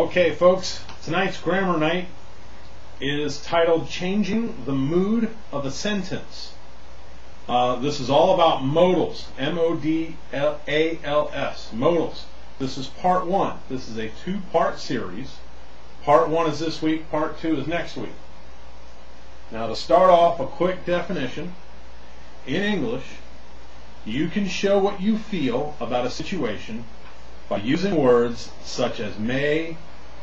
Okay, folks, tonight's grammar night is titled Changing the Mood of a Sentence. This is all about modals, M-O-D-A-L-S, modals. This is part one. This is a two-part series. Part one is this week, part two is next week. Now, to start off, a quick definition. In English, you can show what you feel about a situation by using words such as may,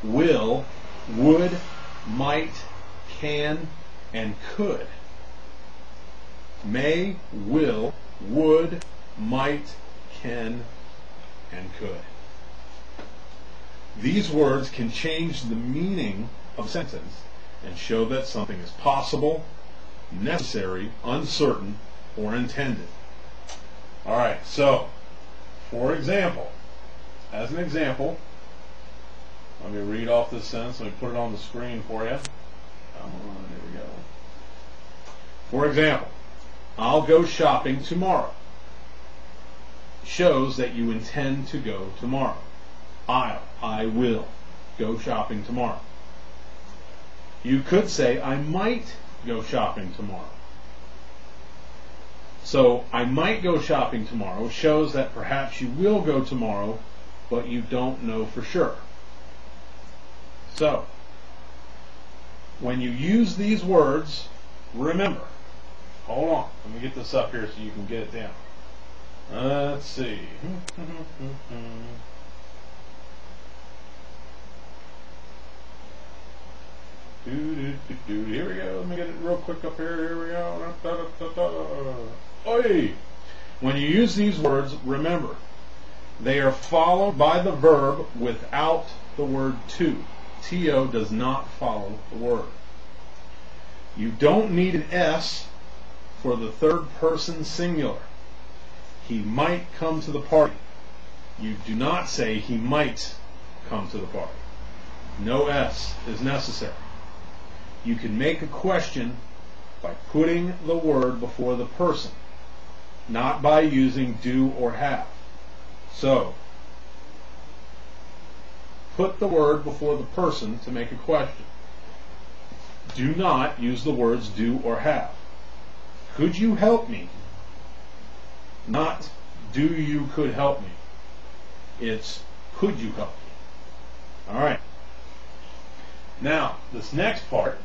will, would, might, can, and could. May, will, would, might, can, and could. These words can change the meaning of a sentence and show that something is possible, necessary, uncertain, or intended. Alright, so, for example, as an example, let me read off this sentence. Let me put it on the screen for you. Come on, there we go. For example, I'll go shopping tomorrow. Shows that you intend to go tomorrow. I will go shopping tomorrow. You could say, I might go shopping tomorrow. So, I might go shopping tomorrow shows that perhaps you will go tomorrow, but you don't know for sure. So, when you use these words, remember, hold on, let me get this up here so you can get it down. Let's see. Here we go. Let me get it real quick up here. Here we go. Oi! When you use these words, remember, they are followed by the verb without the word to. To does not follow the word. You don't need an S for the third person singular. He might come to the party. You do not say he might come to the party. No S is necessary. You can make a question by putting the word before the person, not by using do or have. So, put the word before the person to make a question. Do not use the words do or have. Could you help me? Not do you could help me. It's could you help me? Alright. Now, this next part,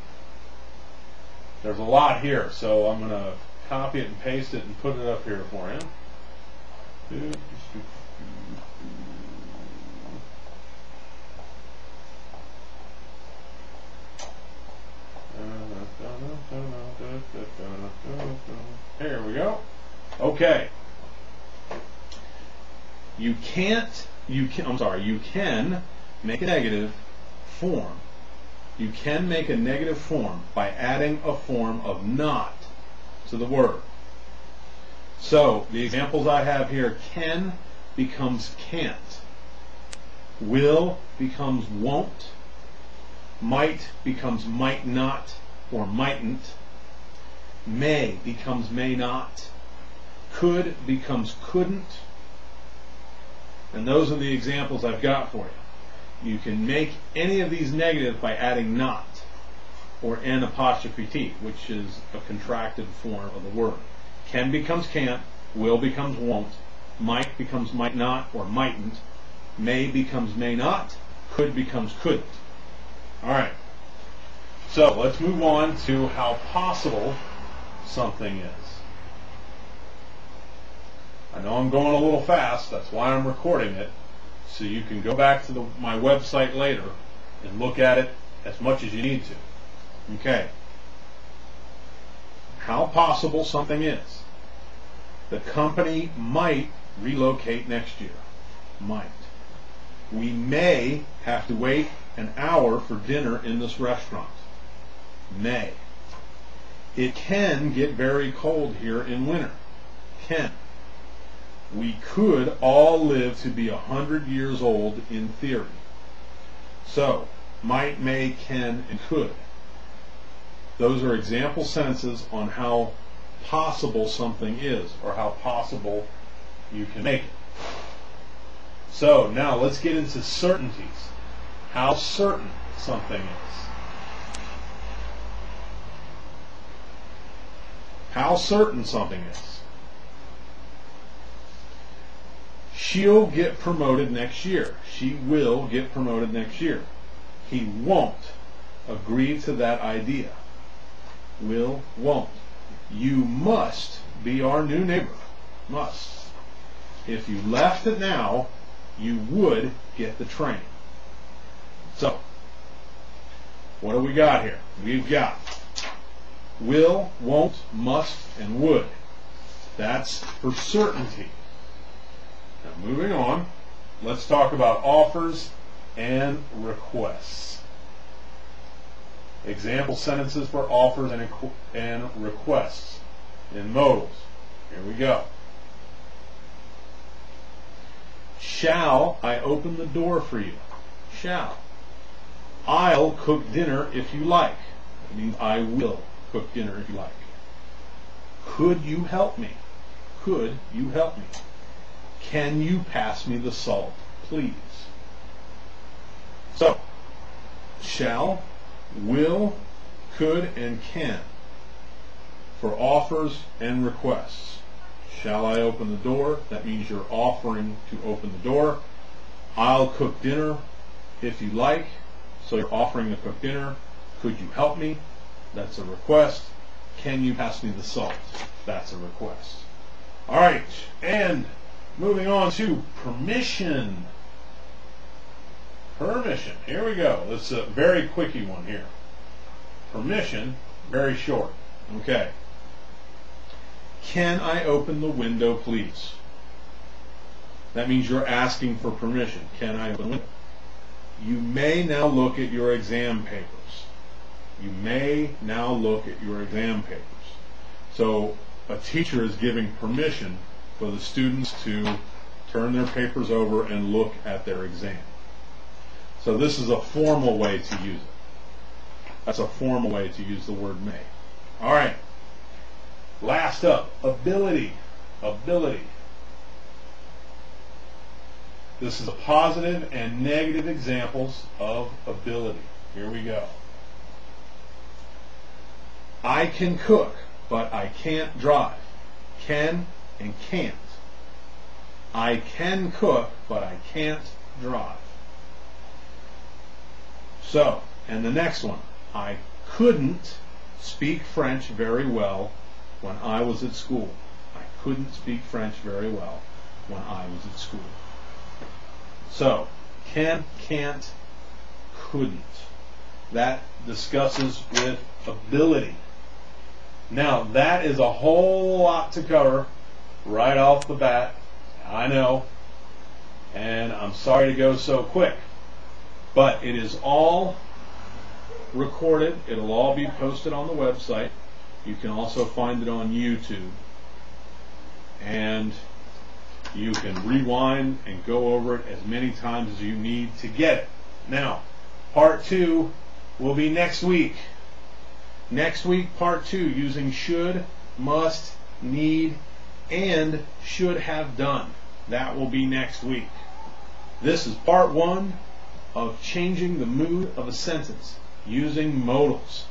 there's a lot here, so I'm going to copy it and paste it and put it up here for you. Here we go. Okay. You can make a negative form. You can make a negative form by adding a form of not to the word. So, the examples I have here, can becomes can't. Will becomes won't. Might becomes might not or mightn't. May becomes may not. Could becomes couldn't. And those are the examples I've got for you. You can make any of these negative by adding not or n apostrophe t, which is a contracted form of the word. Can becomes can't, will becomes won't, might becomes might not or mightn't, may becomes may not, could becomes couldn't. Alright, so let's move on to how possible something is. I know I'm going a little fast, that's why I'm recording it, so you can go back to my website later and look at it as much as you need to. Okay. How possible something is. The company might relocate next year. Might. We may have to wait an hour for dinner in this restaurant. May. It can get very cold here in winter. Can. We could all live to be 100 years old in theory. So, might, may, can, and could. Those are example sentences on how possible something is, or how possible you can make it. So, now let's get into certainties. how certain something is. How certain something is. She'll get promoted next year. She will get promoted next year. He won't agree to that idea. Will, won't. You must be our new neighbor. Must. If you left it now, you would get the train. So, what do we got here? We've got will, won't, must, and would. That's for certainty. Now, moving on, let's talk about offers and requests. Example sentences for offers and requests in modals. Here we go. Shall I open the door for you? Shall. I'll cook dinner if you like. That means I will cook dinner if you like. Could you help me? Could you help me? Can you pass me the salt, please? So, shall, will, could, and can for offers and requests. Shall I open the door? That means you're offering to open the door. I'll cook dinner if you like. So you're offering to cook dinner. Could you help me? That's a request. Can you pass me the salt? That's a request. All right, and moving on to permission. Permission. Here we go. This is a very quickie one here. Permission, very short. Okay. Can I open the window, please? That means you're asking for permission. Can I open the window? You may now look at your exam papers. You may now look at your exam papers. So a teacher is giving permission for the students to turn their papers over and look at their exam. So this is a formal way to use it. That's a formal way to use the word may. All right. Last up, ability. Ability. This is a positive and negative examples of ability. Here we go. I can cook, but I can't drive. Can and can't. I can cook, but I can't drive. So, and the next one. I couldn't speak French very well when I was at school. I couldn't speak French very well when I was at school. So, can, can't, couldn't. That discusses with ability. Now, that is a whole lot to cover right off the bat. I know. And I'm sorry to go so quick. But it is all recorded. It'll all be posted on the website. You can also find it on YouTube. And you can rewind and go over it as many times as you need to get it. Now, part 2 will be next week. Next week, part 2, using should, must, need, and should have done. That will be next week. This is part 1 of changing the mood of a sentence using modals.